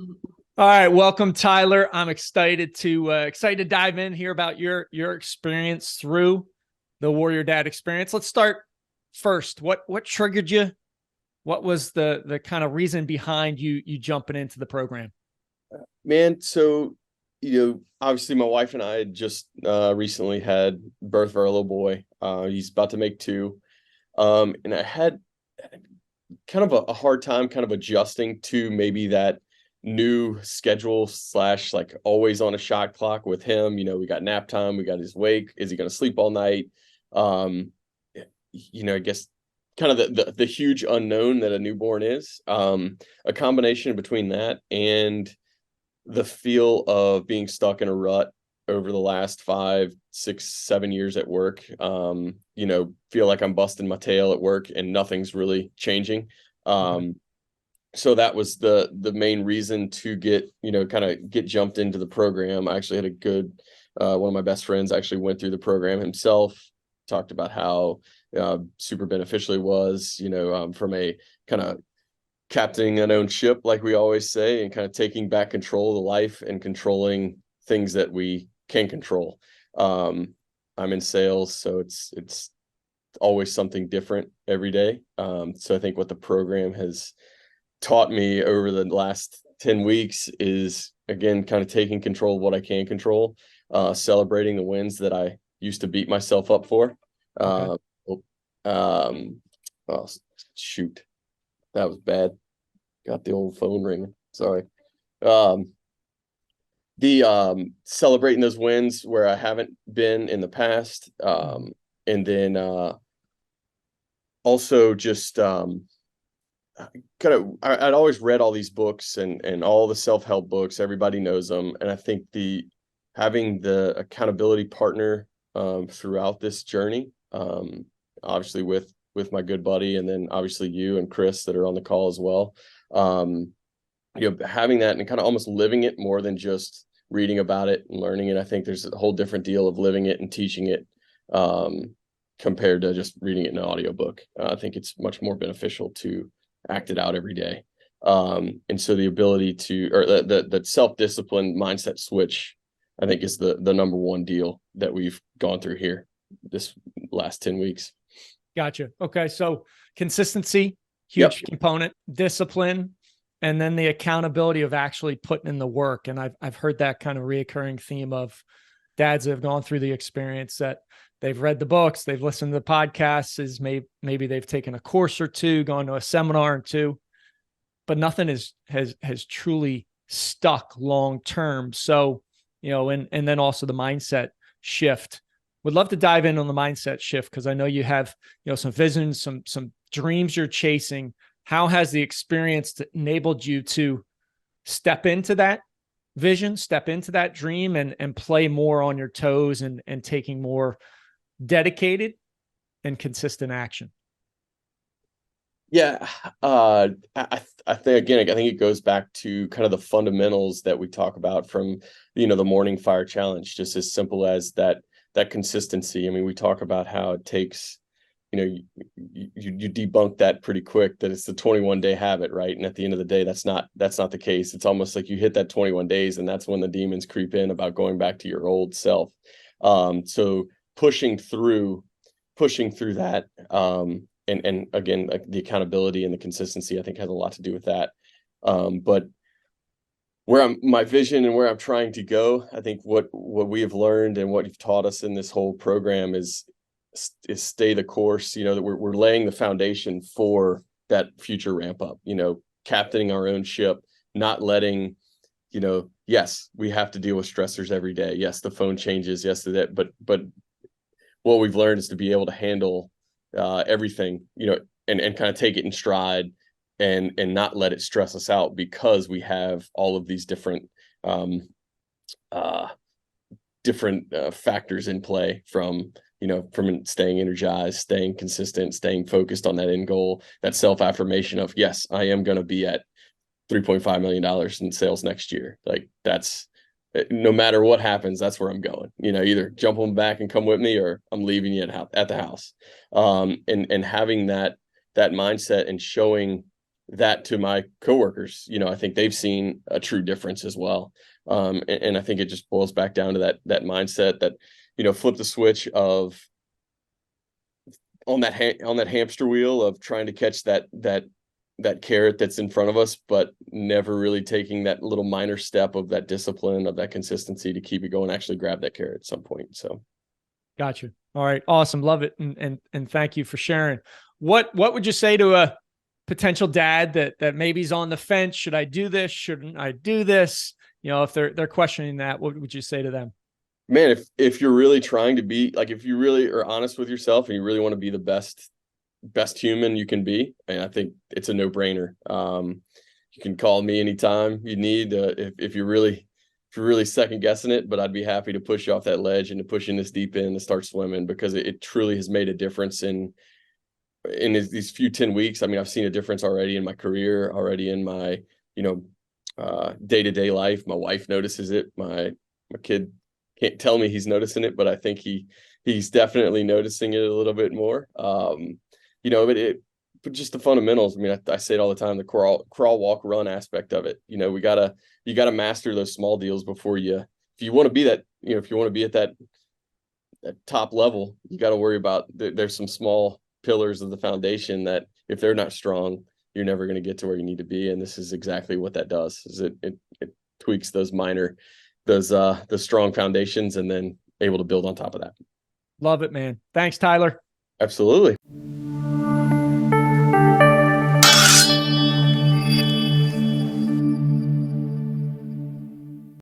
All right, welcome, Tyler. I'm excited to dive in here about your experience through the Warrior Dad experience. Let's start first. What triggered you? What was the kind of reason behind you jumping into the program? Man, so obviously my wife and I had just recently had birth of our little boy. He's about to make two. And I had kind of a hard time kind of adjusting to maybe that new schedule slash like always on a shot clock with him. We got nap time, we got his wake. Is he gonna sleep all night? Um, I guess kind of the huge unknown that a newborn is. A combination between that and the feel of being stuck in a rut over the last 5, 6, 7 years at work. Feel like I'm busting my tail at work and nothing's really changing. Okay. So that was the main reason to kind of get jumped into the program. I actually had a good one of my best friends actually went through the program himself, talked about how super beneficial it was, from a kind of captaining an own ship, like we always say, and kind of taking back control of the life and controlling things that we can control. I'm in sales, so it's always something different every day. So I think what the program has taught me over the last 10 weeks is again kind of taking control of what I can control, celebrating the wins that I used to beat myself up for. Okay. Uh, um, oh, shoot, that was bad. Got the old phone ringing. Sorry. Um, the celebrating those wins where I haven't been in the past. And then also just kind of I'd always read all these books and all the self-help books. Everybody knows them. And I think the having the accountability partner throughout this journey, obviously with my good buddy, and then obviously you and Chris that are on the call as well. Um, Having that and kind of almost living it more than just reading about it and learning it. I think there's a whole different deal of living it and teaching it, compared to just reading it in an audiobook. I think it's much more beneficial to act it out every day. And so the ability to, or the self-discipline mindset switch, I think is the number one deal that we've gone through here this last 10 weeks. Gotcha. Okay. So consistency, Yep. huge component, discipline, and then the accountability of actually putting in the work. And I've heard that kind of reoccurring theme of dads that have gone through the experience that they've read the books, they've listened to the podcasts, is maybe they've taken a course or two, gone to a seminar or two, but nothing has truly stuck long term. So, and then also the mindset shift. Would love to dive in on the mindset shift because I know you have, some visions, some dreams you're chasing. How has the experience enabled you to step into that vision, step into that dream, and play more on your toes and taking more dedicated and consistent action? Yeah, I think again, I think it goes back to kind of the fundamentals that we talk about from the morning fire challenge, just as simple as that consistency. I mean, we talk about how it takes, you debunk that pretty quick that it's the 21-day habit, right? And at the end of the day, that's not the case. It's almost like you hit that 21 days, and that's when the demons creep in about going back to your old self. So pushing through that. And again, like the accountability and the consistency, I think has a lot to do with that. But my vision and where I'm trying to go, I think what we have learned and what you've taught us in this whole program is stay the course. That we're laying the foundation for that future ramp up. Captaining our own ship, not letting, yes, we have to deal with stressors every day. Yes, the phone changes. Yes, that, but what we've learned is to be able to handle everything, and kind of take it in stride and not let it stress us out because we have all of these um, uh, different factors in play from staying energized, staying consistent, staying focused on that end goal, that self-affirmation of, yes, I am going to be at $3.5 million in sales next year. Like that's, no matter what happens, that's where I'm going. Either jump on back and come with me, or I'm leaving you at the house. And having that mindset and showing that to my coworkers, I think they've seen a true difference as well. And I think it just boils back down to that mindset that, flip the switch of on that hamster wheel of trying to catch that carrot that's in front of us, but never really taking that little minor step of that discipline, of that consistency to keep it going, actually grab that carrot at some point. So. Gotcha. All right. Awesome. Love it. And thank you for sharing. What would you say to a potential dad that maybe is on the fence? Should I do this? Shouldn't I do this? If they're questioning that, what would you say to them? Man, if you're really trying to be, like, if you really are honest with yourself and you really want to be the best human you can be, and I think it's a no-brainer. You can call me anytime you need, if you're really second guessing it, but I'd be happy to push you off that ledge and to push in this deep end and start swimming, because it truly has made a difference in these few 10 weeks. I mean, I've seen a difference already in my career, already in my, day-to-day life. My wife notices it. My kid can't tell me he's noticing it, but I think he's definitely noticing it a little bit more. But just the fundamentals. I mean, I say it all the time, the crawl, walk, run aspect of it. You gotta master those small deals before if you want to be that, if you want to be at that top level, you got to worry about, there's some small pillars of the foundation that if they're not strong, you're never going to get to where you need to be. And this is exactly what that does, is it tweaks those strong foundations and then able to build on top of that. Love it, man. Thanks, Tyler. Absolutely.